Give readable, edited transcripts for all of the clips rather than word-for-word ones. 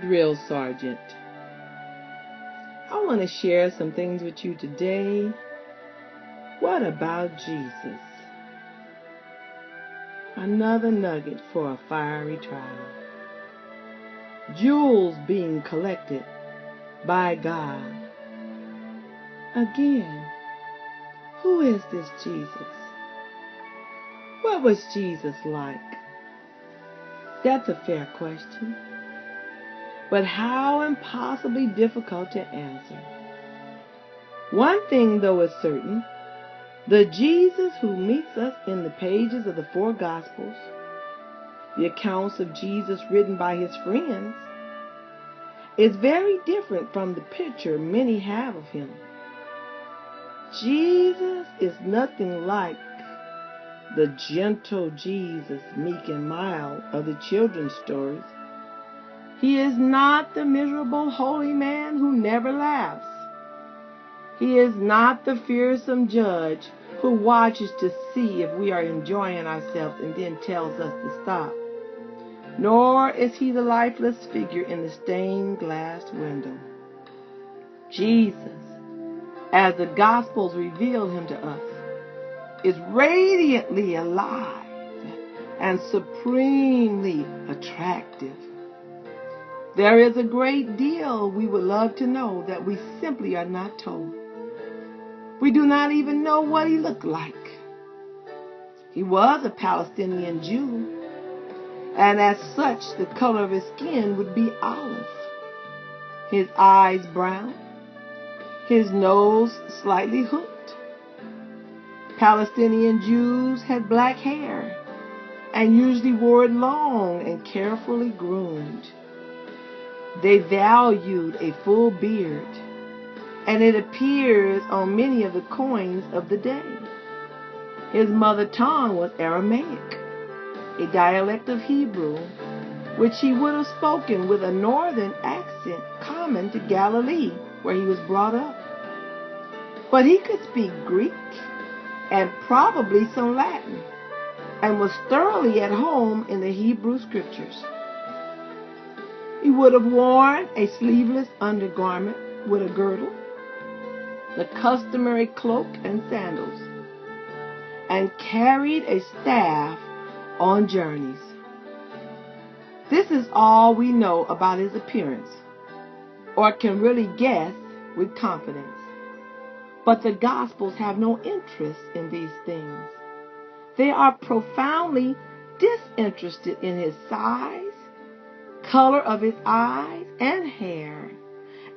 Drill Sergeant. I want to share some things with you today. What about Jesus? Another nugget for a fiery trial. Jewels being collected by God. Again, who is this Jesus? What was Jesus like? That's a fair question, but how impossibly difficult to answer. One thing, though, is certain. The Jesus who meets us in the pages of the four Gospels, the accounts of Jesus written by his friends, is very different from the picture many have of him. Jesus is nothing like the gentle Jesus, meek and mild, of the children's stories. He is not the miserable holy man who never laughs. He is not the fearsome judge who watches to see if we are enjoying ourselves and then tells us to stop. Nor is he the lifeless figure in the stained glass window. Jesus, as the Gospels reveal him to us, is radiantly alive and supremely attractive. There is a great deal we would love to know that we simply are not told. We do not even know what he looked like. He was a Palestinian Jew, and as such, the color of his skin would be olive, his eyes brown, his nose slightly hooked. Palestinian Jews had black hair and usually wore it long and carefully groomed. They valued a full beard, and it appears on many of the coins of the day. His mother tongue was Aramaic, a dialect of Hebrew, which he would have spoken with a northern accent common to Galilee, where he was brought up. But he could speak Greek and probably some Latin, and was thoroughly at home in the Hebrew scriptures. He would have worn a sleeveless undergarment with a girdle, the customary cloak and sandals, and carried a staff on journeys. This is all we know about his appearance, or can really guess with confidence. But the Gospels have no interest in these things. They are profoundly disinterested in his size, color of his eyes and hair,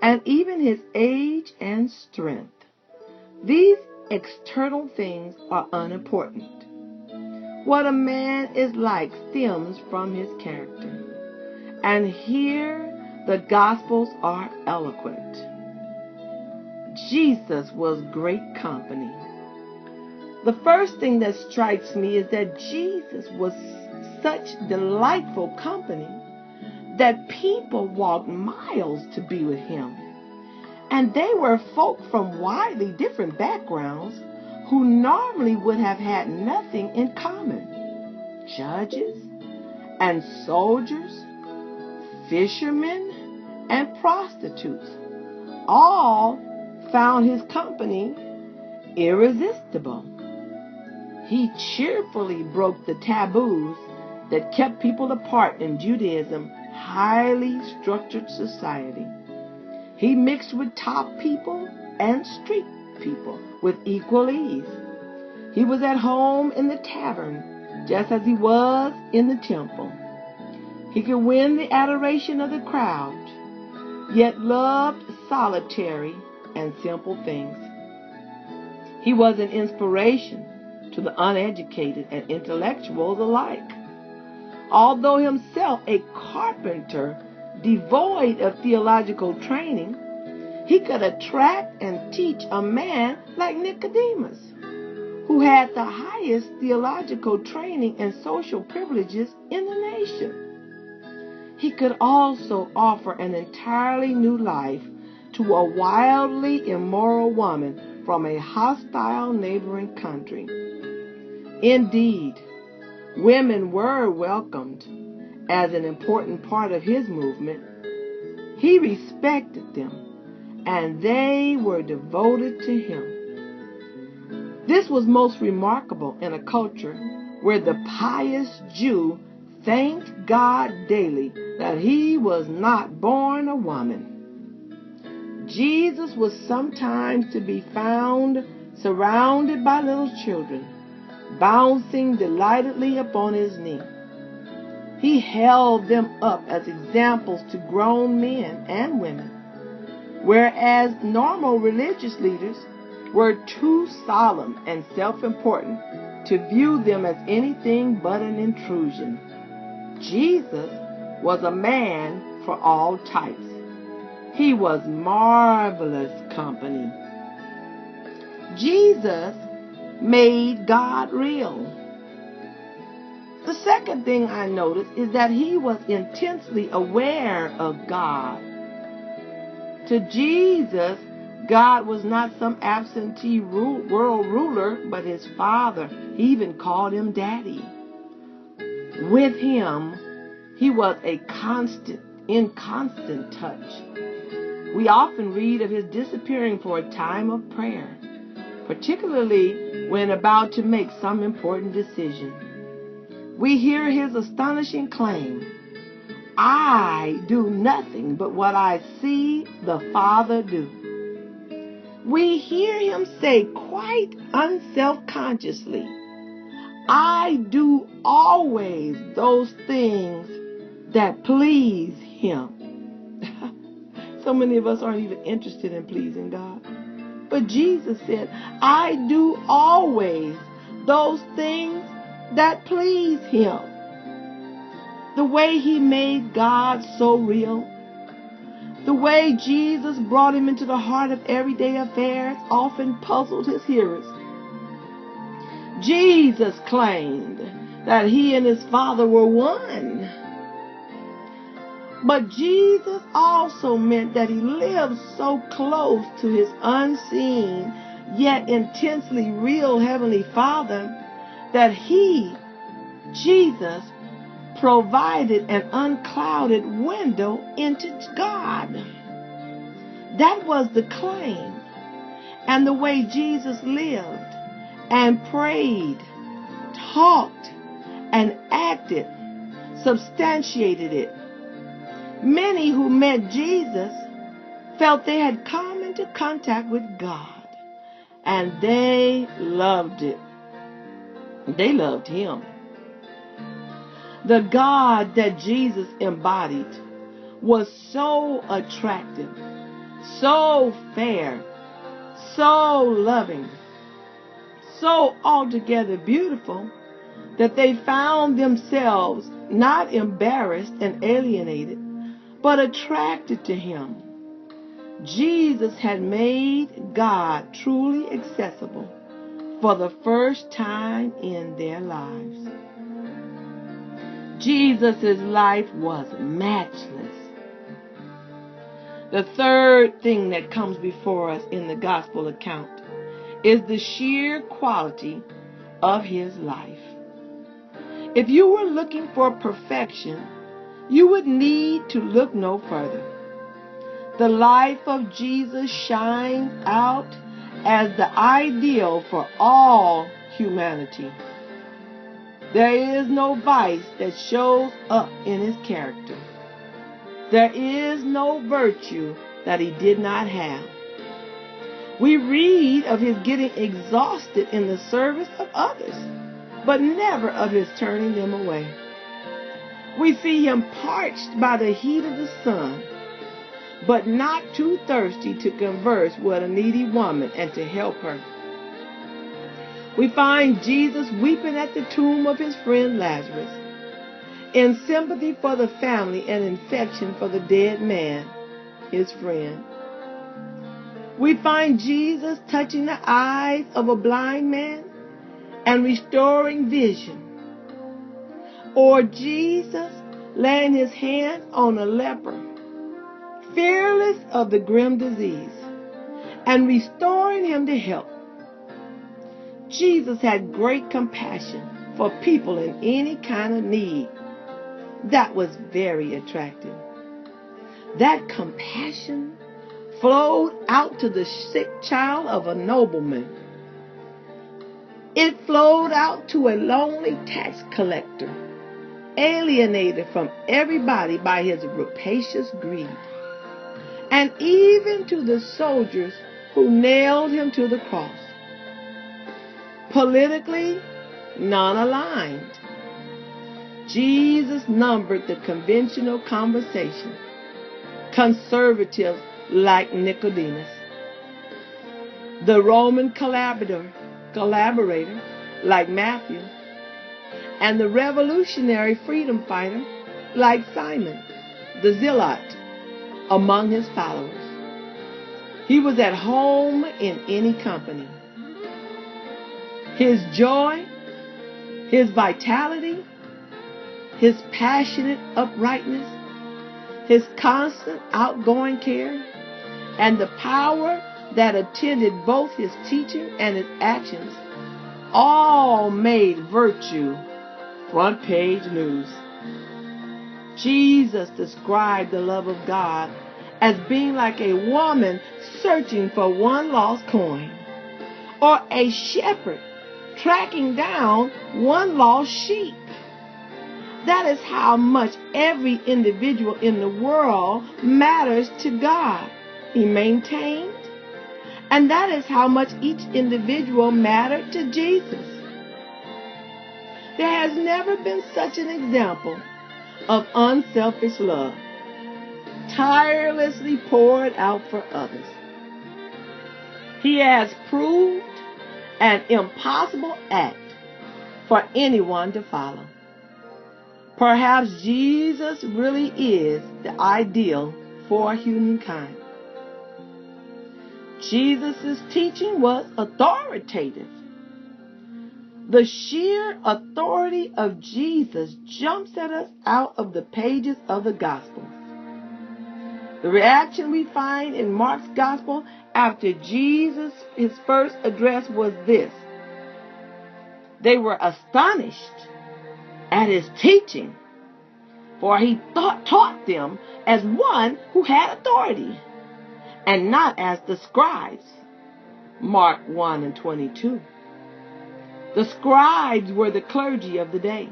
and even his age and strength. These external things are unimportant. What a man is like stems from his character. And here the Gospels are eloquent. Jesus was great company. The first thing that strikes me is that Jesus was such delightful company that people walked miles to be with him. And they were folk from widely different backgrounds who normally would have had nothing in common. Judges and soldiers, fishermen and prostitutes, all found his company irresistible. He cheerfully broke the taboos that kept people apart in Judaism's highly structured society. He mixed with top people and street people with equal ease. He was at home in the tavern just as he was in the temple. He could win the adoration of the crowd, yet loved solitary and simple things. He was an inspiration to the uneducated and intellectuals alike. Although himself a carpenter devoid of theological training, he could attract and teach a man like Nicodemus, who had the highest theological training and social privileges in the nation. He could also offer an entirely new life to a wildly immoral woman from a hostile neighboring country. Indeed, women were welcomed as an important part of his movement, He respected them, and they were devoted to him. This was most remarkable in a culture where the pious Jew thanked God daily that he was not born a woman. Jesus was sometimes to be found surrounded by little children, bouncing delightedly upon his knee. He held them up as examples to grown men and women, whereas normal religious leaders were too solemn and self-important to view them as anything but an intrusion. Jesus was a man for all types. He was marvelous company. Jesus made God real. The second thing I noticed is that he was intensely aware of God. To Jesus, God was not some absentee world ruler, but his Father. He even called him Daddy. With him, he was in constant touch. We often read of his disappearing for a time of prayer, particularly when about to make some important decision. We hear his astonishing claim, "I do nothing but what I see the Father do." We hear him say quite unselfconsciously, "I do always those things that please him." So many of us aren't even interested in pleasing God. But Jesus said, "I do always those things that please him." The way he made God so real, the way Jesus brought him into the heart of everyday affairs often puzzled his hearers. Jesus claimed that he and his Father were one. But Jesus also meant that he lived so close to his unseen yet intensely real Heavenly Father that he, Jesus, provided an unclouded window into God. That was the claim. And the way Jesus lived and prayed, talked, and acted substantiated it. Many who met Jesus felt they had come into contact with God, and they loved it. They loved him. The God that Jesus embodied was so attractive, so fair, so loving, so altogether beautiful that they found themselves not embarrassed and alienated, but attracted to him. Jesus had made God truly accessible for the first time in their lives. Jesus' life was matchless. The third thing that comes before us in the gospel account is the sheer quality of his life. If you were looking for perfection, you would need to look no further. The life of Jesus shines out as the ideal for all humanity. There is no vice that shows up in his character. There is no virtue that he did not have. We read of his getting exhausted in the service of others, but never of his turning them away. We see him parched by the heat of the sun, but not too thirsty to converse with a needy woman and to help her. We find Jesus weeping at the tomb of his friend Lazarus, in sympathy for the family and affection for the dead man, his friend. We find Jesus touching the eyes of a blind man and restoring vision. Or Jesus laying his hands on a leper, fearless of the grim disease, and restoring him to health. Jesus had great compassion for people in any kind of need. That was very attractive. That compassion flowed out to the sick child of a nobleman. It flowed out to a lonely tax collector, alienated from everybody by his rapacious greed, and even to the soldiers who nailed him to the cross. Politically non-aligned, Jesus numbered the conventional conversation, conservatives like Nicodemus, the Roman collaborator like Matthew, and the revolutionary freedom fighter like Simon, the zealot, among his followers. He was at home in any company. His joy, his vitality, his passionate uprightness, his constant outgoing care, and the power that attended both his teaching and his actions all made virtue front page news. Jesus described the love of God as being like a woman searching for one lost coin, or a shepherd tracking down one lost sheep. That is how much every individual in the world matters to God, he maintained. And that is how much each individual mattered to Jesus. There has never been such an example of unselfish love, tirelessly poured out for others. He has proved an impossible act for anyone to follow. Perhaps Jesus really is the ideal for humankind. Jesus' teaching was authoritative. The sheer authority of Jesus jumps at us out of the pages of the Gospels. The reaction we find in Mark's Gospel after Jesus, his first address, was this: they were astonished at his teaching, for he taught them as one who had authority, and not as the scribes. Mark 1:22. The scribes were the clergy of the day.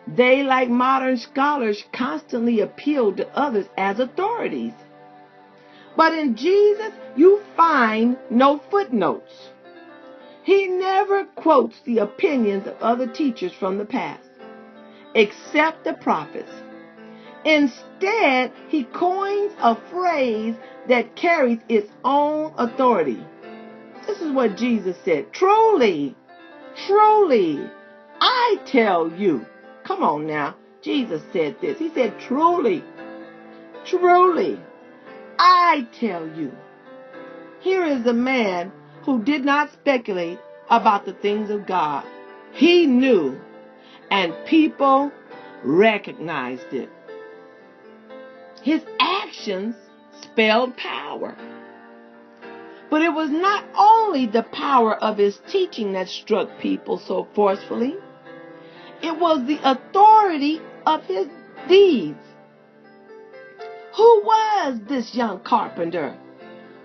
They, like modern scholars, constantly appealed to others as authorities. But in Jesus, you find no footnotes. He never quotes the opinions of other teachers from the past, except the prophets. Instead, he coins a phrase that carries its own authority. This is what Jesus said: truly, truly, I tell you. Come on now. Jesus said this. He said, truly, truly, I tell you. Here is a man who did not speculate about the things of God. He knew, and people recognized it. His actions spelled power. But it was not only the power of his teaching that struck people so forcefully. It was the authority of his deeds. Who was this young carpenter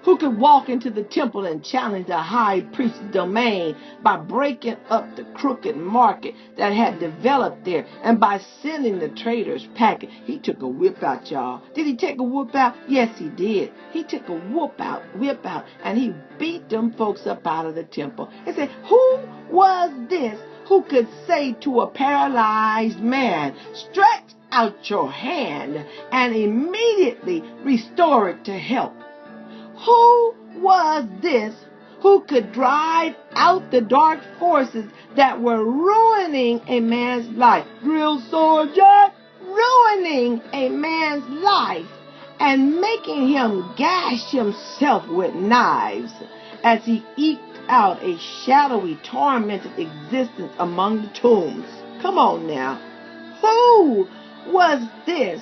who could walk into the temple and challenge the high priest's domain by breaking up the crooked market that had developed there, and by sending the traders packing? He took a whip out, y'all. Did he take a whip out? Yes, he did. He took a whip out, and he beat them folks up out of the temple. He said, who was this who could say to a paralyzed man, stretch out your hand, and immediately restore it to health? Who was this who could drive out the dark forces that were ruining a man's life? Drill sergeant, ruining a man's life and making him gash himself with knives as he eked out a shadowy, tormented existence among the tombs. Come on now. Who was this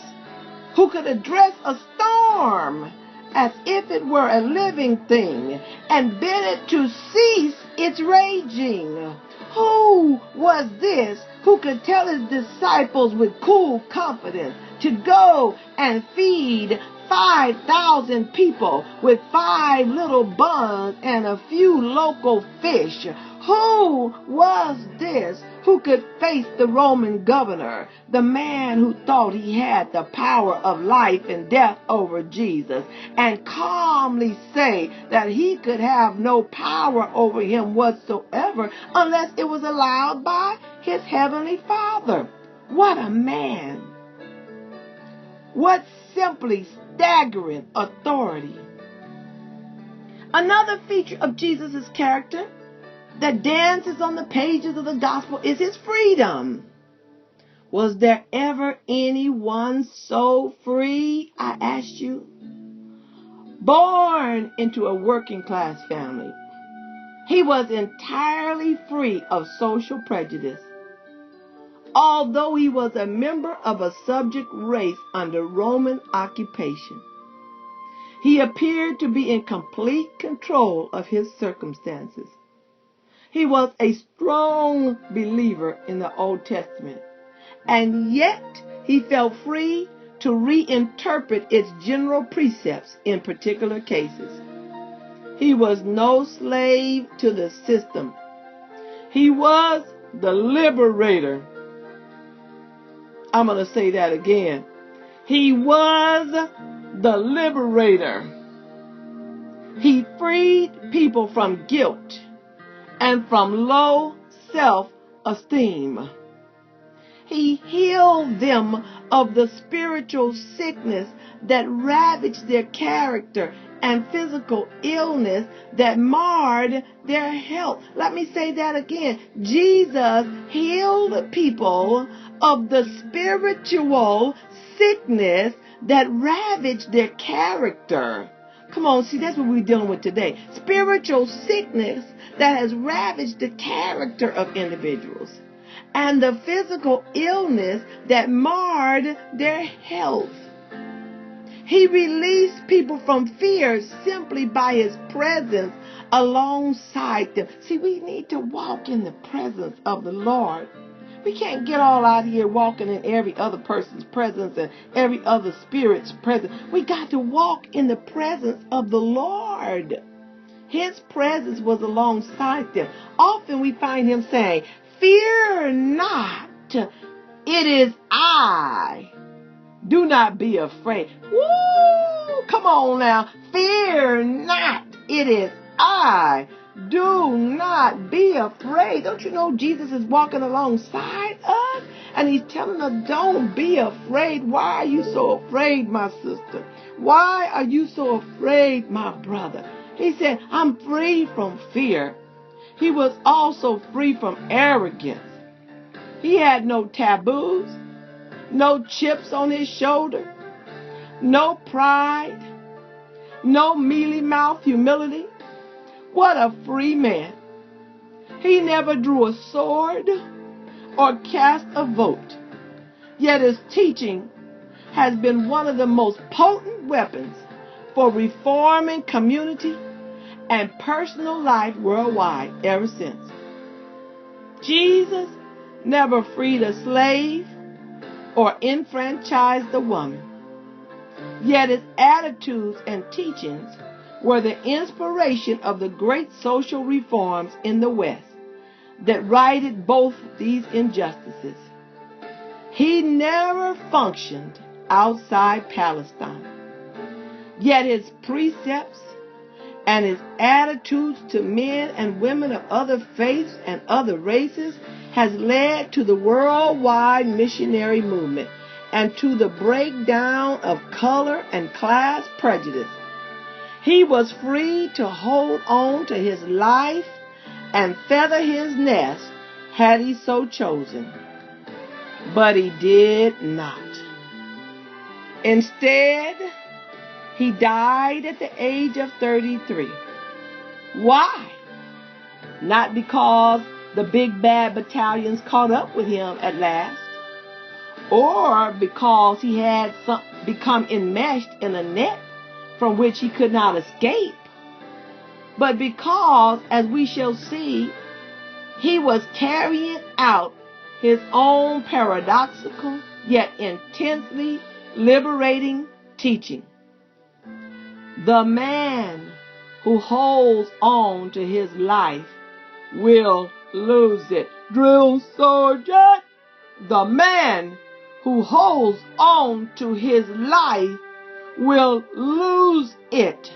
who could address a storm as if it were a living thing and bid it to cease its raging? Who was this who could tell his disciples with cool confidence to go and feed 5,000 people with 5 little buns and a few local fish. Who was this who could face the Roman governor, the man who thought he had the power of life and death over Jesus, and calmly say that he could have no power over him whatsoever unless it was allowed by his heavenly Father? What a man! What simply staggering authority. Another feature of Jesus' character that dances on the pages of the gospel is his freedom. Was there ever anyone so free, I ask you? Born into a working class family, he was entirely free of social prejudice. Although he was a member of a subject race under Roman occupation, he appeared to be in complete control of his circumstances. He was a strong believer in the Old Testament, and yet he felt free to reinterpret its general precepts in particular cases. He was no slave to the system. He was the liberator. I'm going to say that again. He was the liberator. He freed people from guilt and from low self-esteem. He healed them of the spiritual sickness that ravaged their character and physical illness that marred their health. Let me say that again. Jesus healed people of the spiritual sickness that ravaged their character. Come on, see, that's what we're dealing with today. Spiritual sickness that has ravaged the character of individuals, and the physical illness that marred their health. He released people from fear simply by his presence alongside them. See, we need to walk in the presence of the Lord. We can't get all out here walking in every other person's presence and every other spirit's presence. We got to walk in the presence of the Lord. His presence was alongside them. Often we find him saying, "Fear not, it is I. Do not be afraid." Woo! Come on now. Fear not, it is I. Do not be afraid. Don't you know Jesus is walking alongside us? And he's telling us, don't be afraid. Why are you so afraid, my sister? Why are you so afraid, my brother? He said, I'm free from fear. He was also free from arrogance. He had no taboos, no chips on his shoulder, no pride, no mealy-mouthed humility. What a free man. He never drew a sword or cast a vote. Yet his teaching has been one of the most potent weapons for reforming community and personal life worldwide ever since. Jesus never freed a slave or enfranchised a woman. Yet his attitudes and teachings were the inspiration of the great social reforms in the West that righted both these injustices. He never functioned outside Palestine. Yet his precepts and his attitudes to men and women of other faiths and other races has led to the worldwide missionary movement and to the breakdown of color and class prejudice. He was free to hold on to his life and feather his nest had he so chosen. But he did not. Instead, he died at the age of 33. Why? Not because the big bad battalions caught up with him at last, or because he had become enmeshed in a net from which he could not escape, but because, as we shall see, he was carrying out his own paradoxical yet intensely liberating teaching. The man who holds on to his life will lose it. Drill sergeant! The man who holds on to his life will lose it.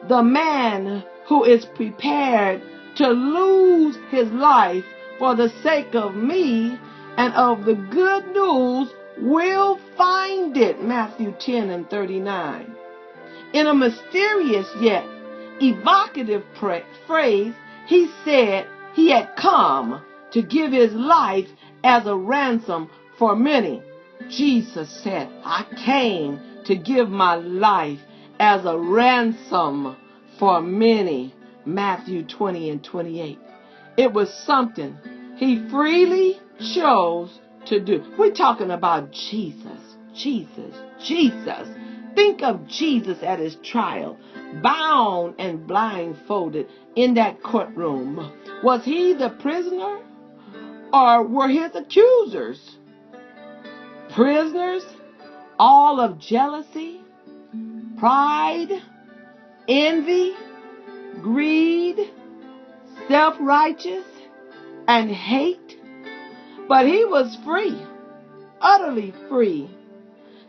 The man who is prepared to lose his life for the sake of me and of the good news will find it. Matthew 10:39. In a mysterious yet evocative phrase, he said he had come to give his life as a ransom for many. Jesus said, I came to give my life as a ransom for many. Matthew 20:28. It was something he freely chose to do. We're talking about Jesus. Jesus. Think of Jesus at his trial, bound and blindfolded in that courtroom. Was he the prisoner or were his accusers? Prisoners, all of jealousy, pride, envy, greed, self-righteous, and hate. But he was free, utterly free.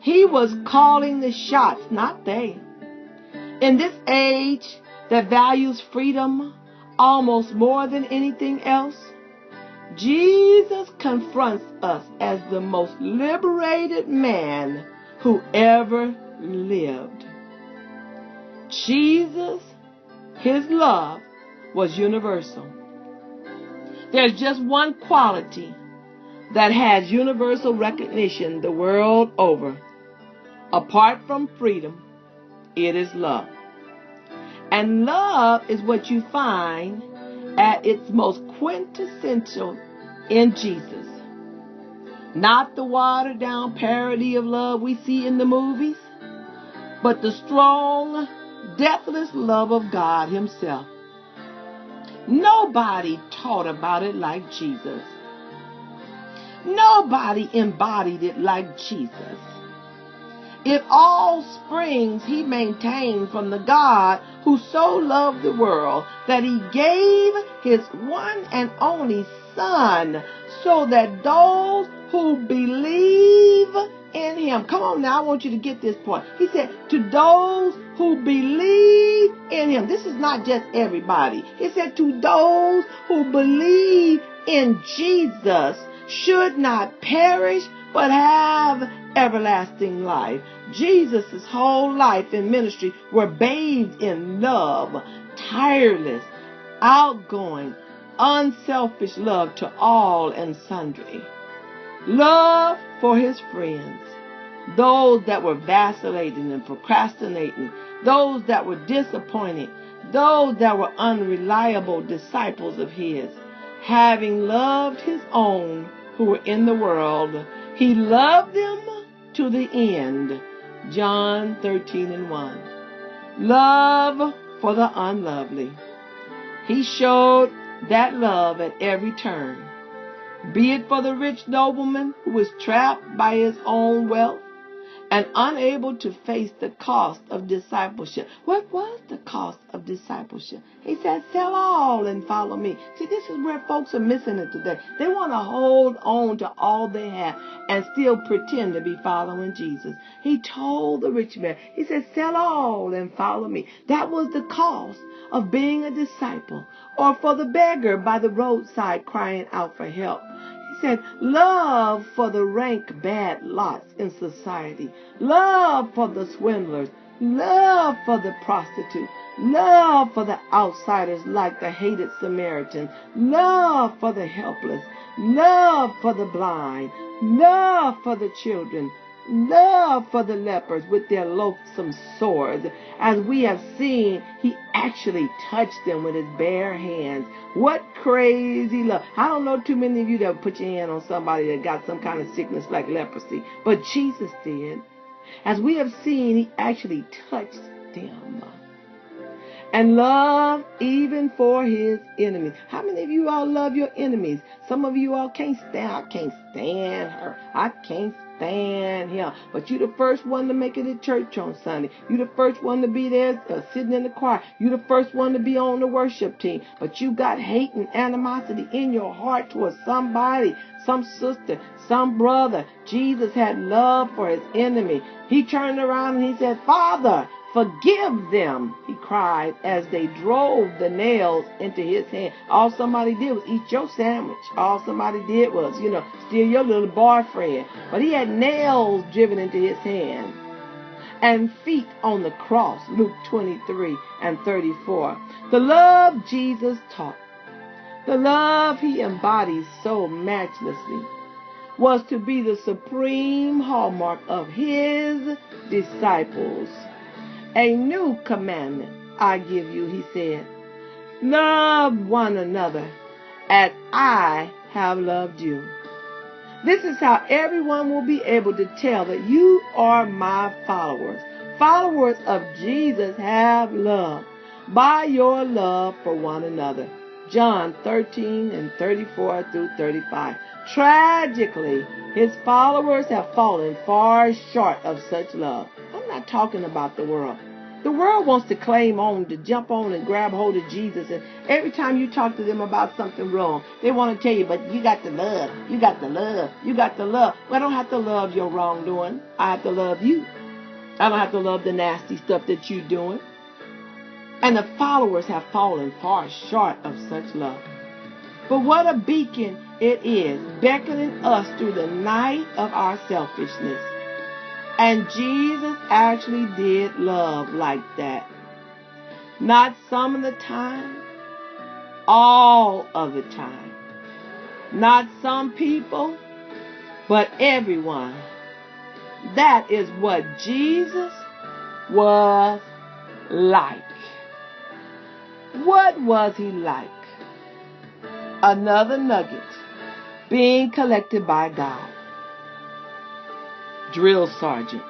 He was calling the shots, not they. In this age that values freedom almost more than anything else, Jesus confronts us as the most liberated man who ever lived. Jesus, his love was universal. There's just one quality that has universal recognition the world over. Apart from freedom, it is love. And love is what you find at its most quintessential in Jesus. Not the watered down parody of love we see in the movies, but the strong, deathless love of God himself. Nobody taught about it like Jesus. Nobody embodied it like Jesus. It all springs, he maintained, from the God who so loved the world that he gave his one and only Son, so that those who believe in him. Come on now, I want you to get this point. He said, to those who believe in him. This is not just everybody. He said, to those who believe in Jesus should not perish, but have everlasting life. Jesus' whole life and ministry were bathed in love, tireless, outgoing, unselfish love to all and sundry. Love for his friends, those that were vacillating and procrastinating, those that were disappointed, those that were unreliable disciples of his. Having loved his own who were in the world, he loved them to the end. John 13:1. Love for the unlovely. He showed that love at every turn. Be it for the rich nobleman who was trapped by his own wealth and unable to face the cost of discipleship. What was the cost of discipleship? He said, sell all and follow me. See, this is where folks are missing it today. They want to hold on to all they have and still pretend to be following Jesus. He told the rich man, he said, sell all and follow me. That was the cost of being a disciple. Or for the beggar by the roadside crying out for help. He said, love for the rank bad lots in society. Love for the swindlers. Love for the prostitute. Love for the outsiders like the hated Samaritan. Love for the helpless. Love for the blind. Love for the children. Love for the lepers with their loathsome swords. As we have seen, he actually touched them with his bare hands. What crazy love. I don't know too many of you that would put your hand on somebody that got some kind of sickness like leprosy, but Jesus did. As we have seen, he actually touched them. And love even for his enemies. How many of you all love your enemies? Some of you all can't stand. I can't stand her. I can't understand him. But you the first one to make it to church on Sunday. You the first one to be there sitting in the choir. You the first one to be on the worship team. But you got hate and animosity in your heart towards somebody, some sister, some brother. Jesus had love for his enemy. He turned around and he said, Father, forgive them, he cried as they drove the nails into his hand. All somebody did was eat your sandwich. All somebody did was, steal your little boyfriend. But he had nails driven into his hand and feet on the cross, Luke 23 and 34. The love Jesus taught, the love he embodies so matchlessly, was to be the supreme hallmark of his disciples. A new commandment I give you, he said. Love one another as I have loved you. This is how everyone will be able to tell that you are my followers. Followers of Jesus have love by your love for one another. John 13 and 34 through 35. Tragically, his followers have fallen far short of such love. I'm not talking about the world. The world wants to claim on, to jump on and grab hold of Jesus. And every time you talk to them about something wrong, they want to tell you, but you got the love. You got the love. You got the love. Well, I don't have to love your wrongdoing. I have to love you. I don't have to love the nasty stuff that you're doing. And the followers have fallen far short of such love. But what a beacon it is, beckoning us through the night of our selfishness. And Jesus actually did love like that. Not some of the time, all of the time. Not some people, but everyone. That is what Jesus was like. What was he like? Another nugget being collected by God. Drill Sergeant.